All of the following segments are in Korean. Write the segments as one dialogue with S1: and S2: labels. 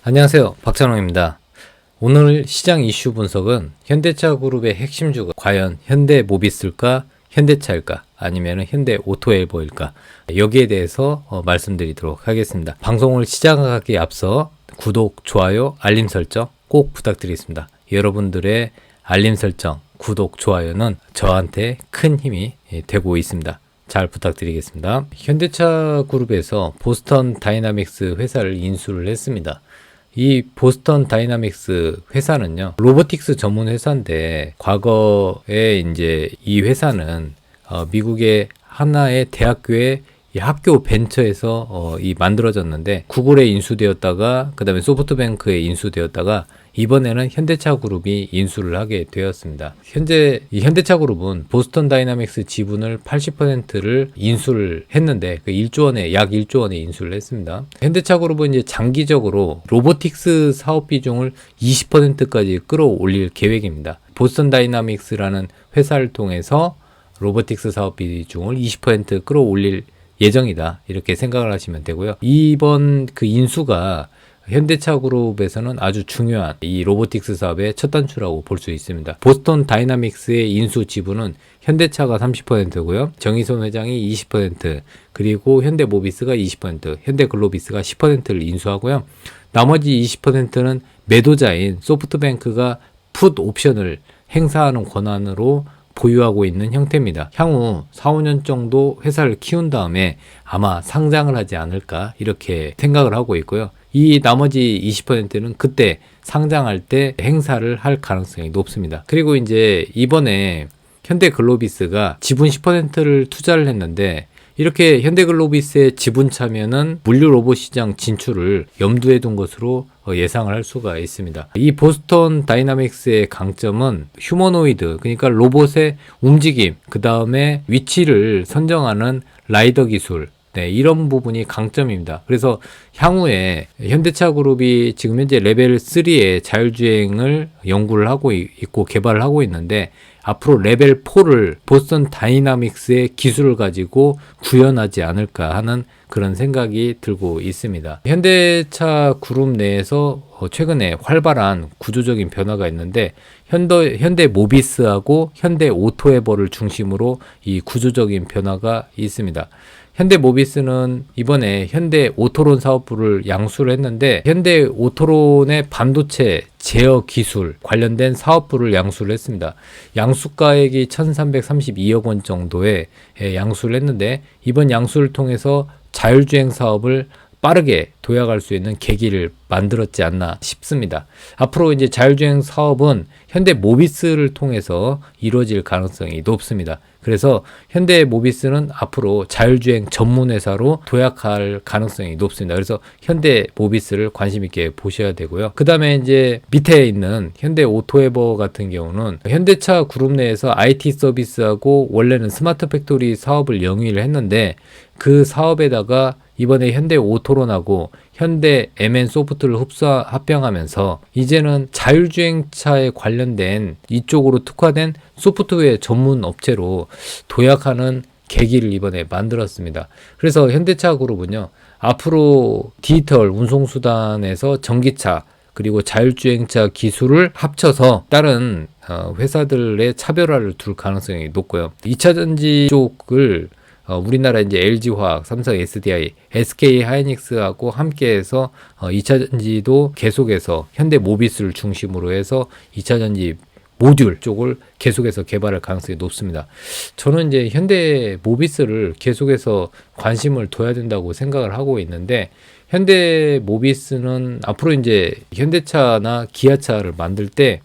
S1: 안녕하세요, 박찬호입니다. 오늘 시장 이슈 분석은 현대차 그룹의 핵심주가 과연 현대모비스일까, 현대차일까, 아니면 현대오토에버일까, 여기에 대해서 말씀드리도록 하겠습니다. 방송을 시작하기에 앞서 구독, 좋아요, 알림 설정 꼭 부탁드리겠습니다. 여러분들의 알림 설정, 구독, 좋아요는 저한테 큰 힘이 되고 있습니다. 잘 부탁드리겠습니다. 현대차 그룹에서 보스턴 다이나믹스 회사를 인수를 했습니다. 이 보스턴 다이나믹스 회사는요, 로보틱스 전문 회사인데, 과거에 이제 이 회사는 미국의 하나의 대학교의 이 학교 벤처에서 만들어졌는데, 구글에 인수되었다가, 그 다음에 소프트뱅크에 인수되었다가, 이번에는 현대차 그룹이 인수를 하게 되었습니다. 현재 이 현대차 그룹은 보스턴 다이나믹스 지분을 80%를 인수를 했는데, 그 1조 원에, 약 1조 원에 인수를 했습니다. 현대차 그룹은 이제 장기적으로 로보틱스 사업 비중을 20%까지 끌어올릴 계획입니다. 보스턴 다이나믹스라는 회사를 통해서 로보틱스 사업 비중을 20% 끌어올릴 예정이다, 이렇게 생각을 하시면 되고요. 이번 그 인수가 현대차 그룹에서는 아주 중요한 이 로보틱스 사업의 첫 단추라고 볼 수 있습니다. 보스턴 다이나믹스의 인수 지분은 현대차가 30%고요. 정의선 회장이 20%, 그리고 현대모비스가 20%, 현대글로비스가 10%를 인수하고요. 나머지 20%는 매도자인 소프트뱅크가 풋 옵션을 행사하는 권한으로 보유하고 있는 형태입니다. 향후 4, 5년 정도 회사를 키운 다음에 아마 상장을 하지 않을까, 이렇게 생각을 하고 있고요. 이 나머지 20%는 그때 상장할 때 행사를 할 가능성이 높습니다. 그리고 이제 이번에 현대글로비스가 지분 10%를 투자를 했는데, 이렇게 현대글로비스의 지분 참여는 물류 로봇 시장 진출을 염두에 둔 것으로 예상을 할 수가 있습니다. 이 보스턴 다이나믹스의 강점은 휴머노이드, 그러니까 로봇의 움직임, 그 다음에 위치를 선정하는 라이더 기술, 이런 부분이 강점입니다. 그래서 향후에 현대차 그룹이 지금 현재 레벨 3의 자율주행을 연구를 하고 있고 개발을 하고 있는데, 앞으로 레벨 4를 보스턴 다이나믹스의 기술을 가지고 구현하지 않을까 하는 그런 생각이 들고 있습니다. 현대차 그룹 내에서 최근에 활발한 구조적인 변화가 있는데, 현대모비스하고 현대오토에버를 중심으로 이 구조적인 변화가 있습니다. 현대모비스는 이번에 현대오토론 사업부를 양수를 했는데, 현대오토론의 반도체 제어 기술 관련된 사업부를 양수를 했습니다. 양수가액이 1332억 원 정도의 양수를 했는데, 이번 양수를 통해서 자율주행 사업을 빠르게 도약할 수 있는 계기를 만들었지 않나 싶습니다. 앞으로 이제 자율주행 사업은 현대모비스를 통해서 이루어질 가능성이 높습니다. 그래서 현대모비스는 앞으로 자율주행 전문 회사로 도약할 가능성이 높습니다. 그래서 현대모비스를 관심 있게 보셔야 되고요. 그 다음에 이제 밑에 있는 현대오토에버 같은 경우는 현대차 그룹 내에서 IT 서비스하고 원래는 스마트 팩토리 사업을 영위를 했는데, 그 사업에다가 이번에 현대오토론하고 현대 MN소프트를 합병하면서 이제는 자율주행차에 관련된 이쪽으로 특화된 소프트웨어 전문 업체로 도약하는 계기를 이번에 만들었습니다. 그래서 현대차 그룹은요, 앞으로 디지털 운송수단에서 전기차 그리고 자율주행차 기술을 합쳐서 다른 회사들의 차별화를 둘 가능성이 높고요. 2차 전지 쪽을 우리나라 이제 LG화학, 삼성 SDI, SK 하이닉스하고 함께해서 2차 전지도 계속해서 현대모비스를 중심으로 해서 2차 전지 모듈 쪽을 계속해서 개발할 가능성이 높습니다. 저는 이제 현대모비스를 계속해서 관심을 둬야 된다고 생각을 하고 있는데, 현대모비스는 앞으로 이제 현대차나 기아차를 만들 때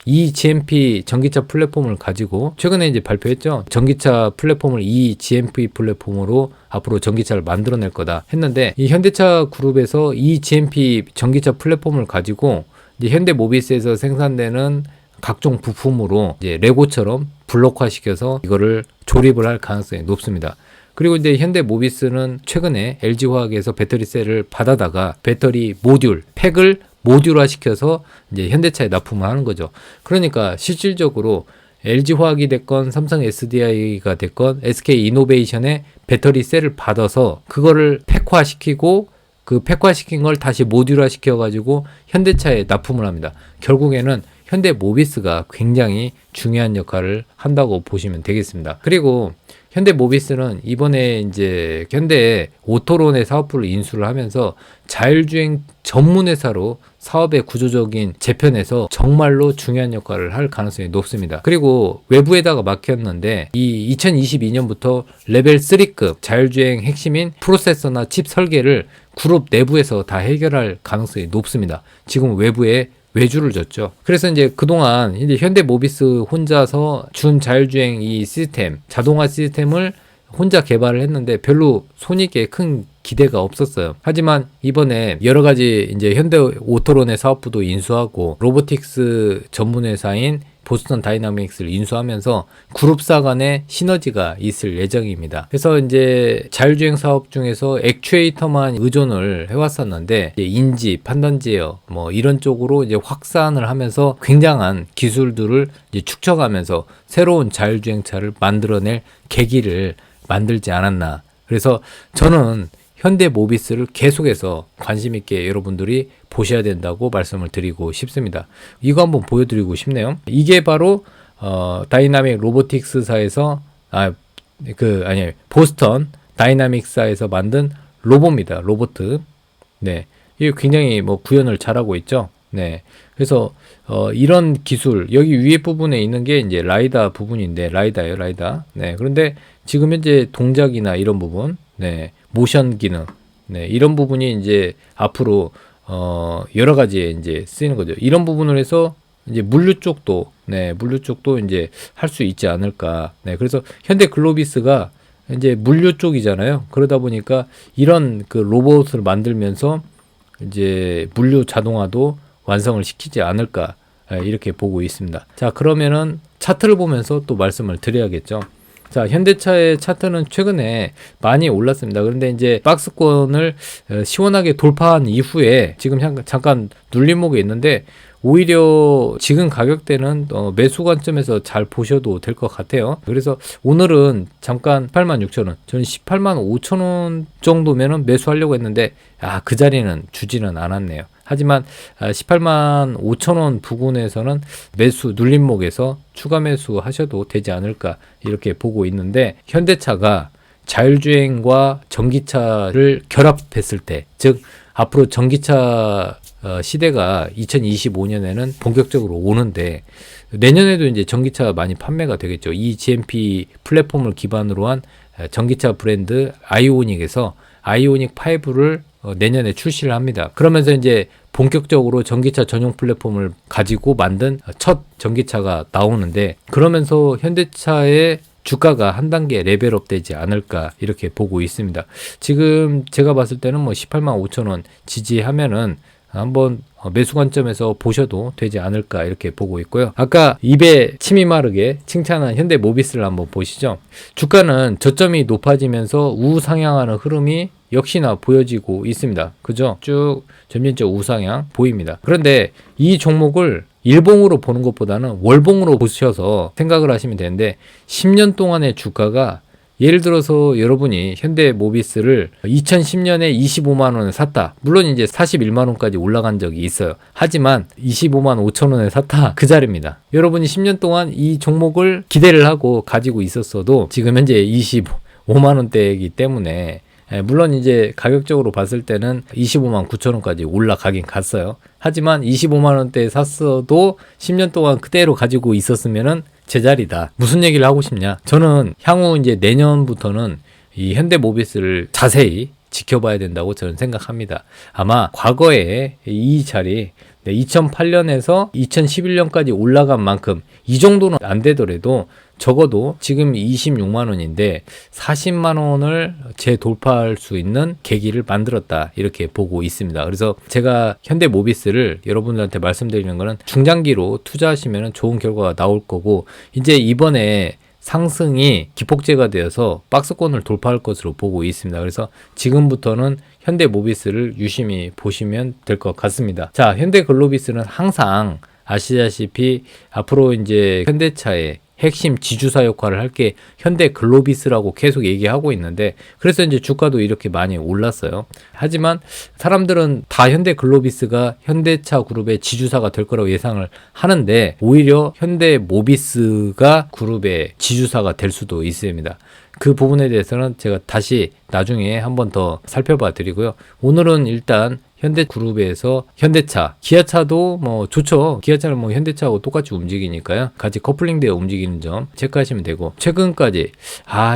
S1: eGMP 전기차 플랫폼을 가지고 최근에 이제 발표했죠. 전기차 플랫폼을 eGMP 플랫폼으로 앞으로 전기차를 만들어낼 거다 했는데, 이 현대차 그룹에서 eGMP 전기차 플랫폼을 가지고 이제 현대모비스에서 생산되는 각종 부품으로 이제 레고처럼 블록화 시켜서 이거를 조립을 할 가능성이 높습니다. 그리고 이제 현대모비스는 최근에 LG화학에서 배터리셀을 받아다가 배터리 모듈, 팩을 모듈화 시켜서 이제 현대차에 납품을 하는 거죠. 그러니까 실질적으로 LG화학이 됐건 삼성 SDI가 됐건 SK 이노베이션의 배터리 셀을 받아서 그거를 팩화시키고 그 팩화시킨 걸 다시 모듈화 시켜가지고 현대차에 납품을 합니다. 결국에는 현대모비스가 굉장히 중요한 역할을 한다고 보시면 되겠습니다. 그리고 현대모비스는 이번에 이제 현대 오토론의 사업부를 인수를 하면서 자율주행 전문 회사로 사업의 구조적인 재편에서 정말로 중요한 역할을 할 가능성이 높습니다. 그리고 외부에다가 맡겼는데 이 2022년부터 레벨 3급 자율주행 핵심인 프로세서나 칩 설계를 그룹 내부에서 다 해결할 가능성이 높습니다. 지금 외부에 외주를 줬죠. 그래서 이제 그동안 이제 현대모비스 혼자서 준 자율주행 이 시스템, 자동화 시스템을 혼자 개발을 했는데 별로 손익에 큰 기대가 없었어요. 하지만 이번에 여러 가지 이제 현대 오토론의 사업부도 인수하고 로보틱스 전문 회사인 보스턴 다이나믹스를 인수하면서 그룹사 간의 시너지가 있을 예정입니다. 그래서 이제 자율주행 사업 중에서 액추에이터만 의존을 해왔었는데 이제 인지, 판단 제어 뭐 이런 쪽으로 이제 확산을 하면서 굉장한 기술들을 이제 축적하면서 새로운 자율주행차를 만들어낼 계기를 만들지 않았나. 그래서 저는 현대모비스를 계속해서 관심 있게 여러분들이 보셔야 된다고 말씀을 드리고 싶습니다. 이거 한번 보여드리고 싶네요. 이게 바로 다이나믹 로보틱스사에서 보스턴 다이나믹사에서 만든 로봇입니다. 로보트. 네, 이게 굉장히 뭐 구현을 잘하고 있죠. 네, 그래서 이런 기술 여기 위에 부분에 있는 게 이제 라이다 부분인데 라이다예요, 라이다. 네, 그런데 지금 현재 동작이나 이런 부분, 네, 모션 기능, 네, 이런 부분이 이제 앞으로 여러 가지에 이제 쓰이는 거죠. 이런 부분을 해서 이제 물류 쪽도, 네, 물류 쪽도 이제 할 수 있지 않을까. 네, 그래서 현대 글로비스가 이제 물류 쪽이잖아요. 그러다 보니까 이런 그 로봇을 만들면서 이제 물류 자동화도 완성을 시키지 않을까. 이렇게 보고 있습니다. 자, 그러면은 차트를 보면서 또 말씀을 드려야겠죠. 자, 현대차의 차트는 최근에 많이 올랐습니다. 그런데 이제 박스권을 시원하게 돌파한 이후에 지금 잠깐 눌림목이 있는데 오히려 지금 가격대는 매수 관점에서 잘 보셔도 될 것 같아요. 그래서 오늘은 잠깐 86,000원, 저는 185,000원 정도면은 매수하려고 했는데 그 자리는 주지는 않았네요. 하지만 185,000원 부근에서는 매수 눌림목에서 추가 매수 하셔도 되지 않을까 이렇게 보고 있는데 현대차가 자율주행과 전기차를 결합했을 때, 즉 앞으로 전기차 시대가 2025년에는 본격적으로 오는데 내년에도 이제 전기차가 많이 판매가 되겠죠. 이 GMP 플랫폼을 기반으로 한 전기차 브랜드 아이오닉에서 아이오닉 5를 내년에 출시를 합니다. 그러면서 이제 본격적으로 전기차 전용 플랫폼을 가지고 만든 첫 전기차가 나오는데 그러면서 현대차의 주가가 한 단계 레벨업 되지 않을까 이렇게 보고 있습니다. 지금 제가 봤을 때는 뭐 185,000원 지지하면은 한번 매수 관점에서 보셔도 되지 않을까 이렇게 보고 있고요. 아까 입에 침이 마르게 칭찬한 현대모비스를 한번 보시죠. 주가는 저점이 높아지면서 우상향하는 흐름이 역시나 보여지고 있습니다. 그죠? 쭉 점진적 우상향 보입니다. 그런데 이 종목을 일봉으로 보는 것보다는 월봉으로 보셔서 생각을 하시면 되는데 10년 동안의 주가가 예를 들어서 여러분이 현대모비스를 2010년에 25만 원에 샀다. 물론 이제 41만 원까지 올라간 적이 있어요. 하지만 25만 5천 원에 샀다. 그 자리입니다. 여러분이 10년 동안 이 종목을 기대를 하고 가지고 있었어도 지금 현재 25만 원대이기 때문에 물론 이제 가격적으로 봤을 때는 25만 9천 원까지 올라가긴 갔어요. 하지만 25만 원대에 샀어도 10년 동안 그대로 가지고 있었으면은 제자리다. 무슨 얘기를 하고 싶냐? 저는 향후 이제 내년부터는 이 현대모비스를 자세히 지켜봐야 된다고 저는 생각합니다. 아마 과거에 이 자리 2008년에서 2011년까지 올라간 만큼 이 정도는 안 되더라도 적어도 지금 26만 원인데 40만 원을 재돌파할 수 있는 계기를 만들었다 이렇게 보고 있습니다. 그래서 제가 현대모비스를 여러분들한테 말씀드리는 거는 중장기로 투자하시면 좋은 결과가 나올 거고 이제 이번에 상승이 기폭제가 되어서 박스권을 돌파할 것으로 보고 있습니다. 그래서 지금부터는 현대모비스를 유심히 보시면 될 것 같습니다. 자, 현대글로비스는 항상 아시다시피 앞으로 이제 현대차의 핵심 지주사 역할을 할 게 현대 글로비스라고 계속 얘기하고 있는데, 그래서 이제 주가도 이렇게 많이 올랐어요. 하지만 사람들은 다 현대 글로비스가 현대차 그룹의 지주사가 될 거라고 예상을 하는데, 오히려 현대 모비스가 그룹의 지주사가 될 수도 있습니다. 그 부분에 대해서는 제가 다시 나중에 한번 더 살펴봐 드리고요. 오늘은 일단 현대그룹에서 현대차, 기아차도 뭐 좋죠. 기아차는 뭐 현대차하고 똑같이 움직이니까요. 같이 커플링되어 움직이는 점 체크하시면 되고, 최근까지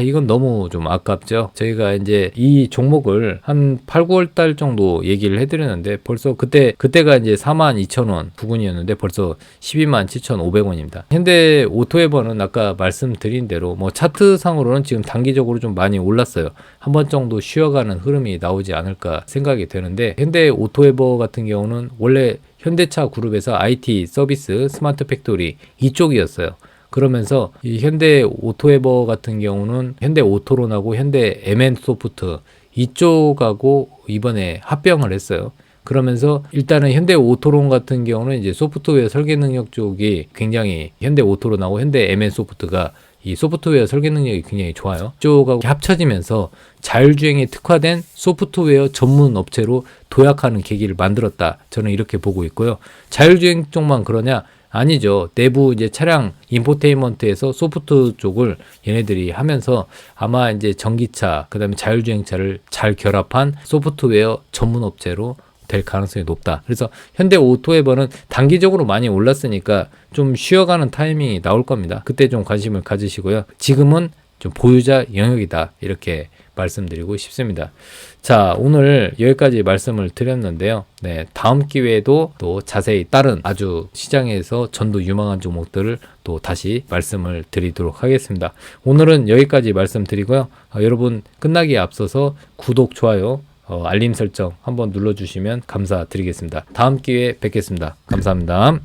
S1: 이건 너무 좀 아깝죠. 저희가 이제 이 종목을 한 8, 9월 달 정도 얘기를 해드렸는데, 벌써 그때가 이제 42,000원 부근이었는데 벌써 127,500원입니다. 현대 오토에버는 아까 말씀드린 대로 뭐 차트상으로는 지금 단기적으로 좀 많이 올랐어요. 한 번 정도 쉬어가는 흐름이 나오지 않을까 생각이 되는데, 현대 오토에버 같은 경우는 원래 현대차 그룹에서 IT 서비스, 스마트 팩토리 이쪽이었어요. 그러면서 이 현대 오토에버 같은 경우는 현대 오토론하고 현대 MN소프트 이쪽하고 이번에 합병을 했어요. 그러면서 일단은 현대 오토론 같은 경우는 이제 소프트웨어 설계 능력 쪽이 굉장히 현대 오토론하고 현대 MN소프트가 이 소프트웨어 설계 능력이 굉장히 좋아요. 이쪽하고 합쳐지면서 자율주행에 특화된 소프트웨어 전문 업체로 도약하는 계기를 만들었다. 저는 이렇게 보고 있고요. 자율주행 쪽만 그러냐? 아니죠. 내부 이제 차량 인포테인먼트에서 소프트 쪽을 얘네들이 하면서 아마 이제 전기차, 그다음에 자율주행차를 잘 결합한 소프트웨어 전문 업체로 될 가능성이 높다. 그래서 현대 오토에버는 단기적으로 많이 올랐으니까 좀 쉬어가는 타이밍이 나올 겁니다. 그때 좀 관심을 가지시고요. 지금은 좀 보유자 영역이다. 이렇게 말씀드리고 싶습니다. 자, 오늘 여기까지 말씀을 드렸는데요. 네, 다음 기회에도 또 자세히 다른 아주 시장에서 전도 유망한 종목들을 또 다시 말씀을 드리도록 하겠습니다. 오늘은 여기까지 말씀드리고요. 여러분 끝나기에 앞서서 구독, 좋아요, 알림 설정 한번 눌러주시면 감사드리겠습니다. 다음 기회에 뵙겠습니다. 감사합니다.